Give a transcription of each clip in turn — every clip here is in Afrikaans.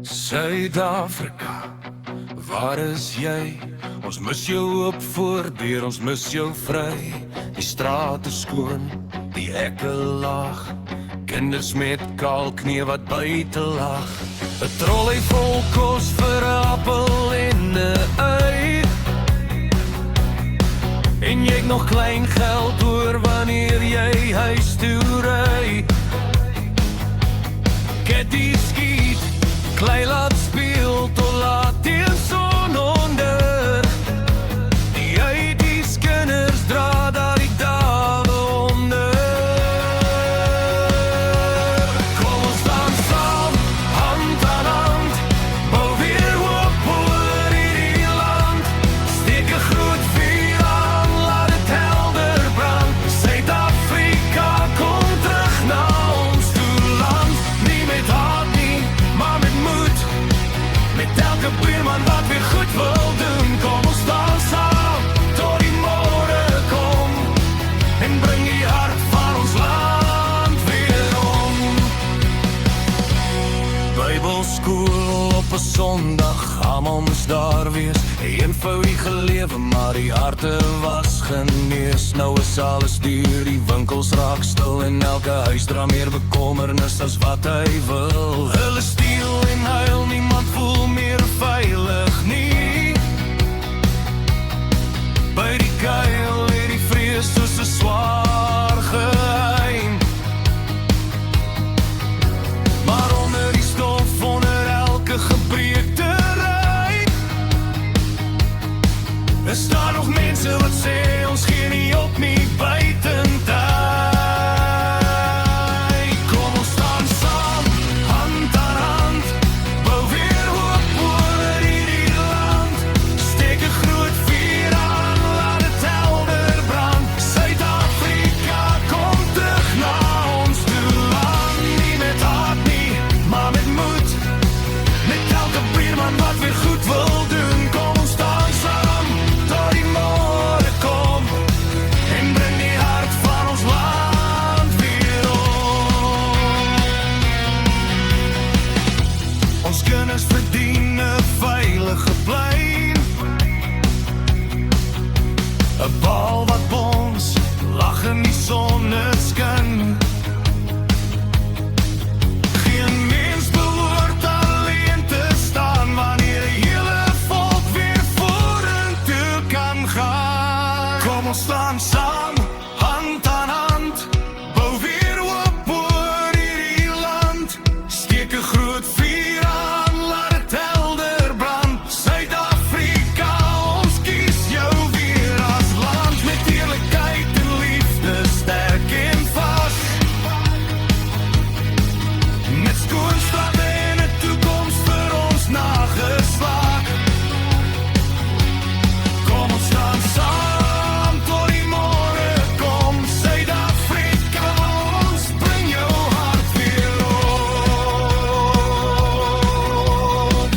Suid-Afrika, waar is jy? Ons mis jou hoop voordeur, ons mis jou vry. Die straat is skoon, die hekke laag, kinders met kaal knie wat buite lag. 'n Trolley vol kos vir 'n appel en 'n ei, en jy het nog klein geld oor wanneer jy huis toe ry. Ketty skiet, klei laat speel tot laat teen son onder. Die uitdies kinders dra daar die dae onder. Kom ons staan saam, hand aan hand, bou weer hoop oor hierdie land. Steek 'n groot vuur aan, laat dit helder brand. Suid-Afrika kom terug na ons toe land. Nie met haat nie, maar met moed. Met elke buurman wat weer goed wil doen. Kom ons staan saam, tot die môre kom, en bring die hart van ons land weer om. Bybelskool op 'n Sondag, almal moes daar wees. 'n Eenvoudige lewe, maar die harte was genees. Nou is alles duur, die winkels raak stil, en elke huis dra meer bekommernis as wat hy wil. Hulle steel en huil, niemand voel meer veilig nie. By die kuil het die vrees soos 'n swaar geheim. Maar onder die stof, onder elke gebreekte ry, is daar nog mense wat sê ons gee nie op nie buitentyd. Kom ons staan saam, hand aan hand, bou weer hoop oor hierdie land. Steek 'n groot vuur aan, laat dit helder brand. Suid-Afrika kom terug na ons toe land. Nie met haat nie, maar met moed. Met elke buurman wat weer goed wil doen. Kom ons staan saam, tot die môre kom, en bring die hart van ons land weer om. Ons kinders verdien 'n veilige plein, 'n bal wat bons, lag in die sonskyn. Geen mens behoort alleen te staan wanneer 'n hele volk weer vorentoe kan gaan. Kom ons staan saam, hand aan hand, bou weer hoop oor hierdie land. Steek 'n groot vuur aan, laat dit helder brand. Suid-Afrika, ons kies jou weer as land. Met eerlikheid en liefde, sterk en vas. Met skoon strate en 'n toekoms vir ons nageslag. Kom ons staan saam, tot die môre kom. Suid-Afrika, ons bring jou hart weer op.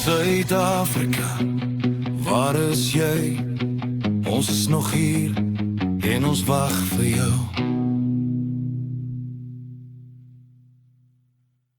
Suid-Afrika, waar is jy? Ons is nog hier, en ons wag vir jou.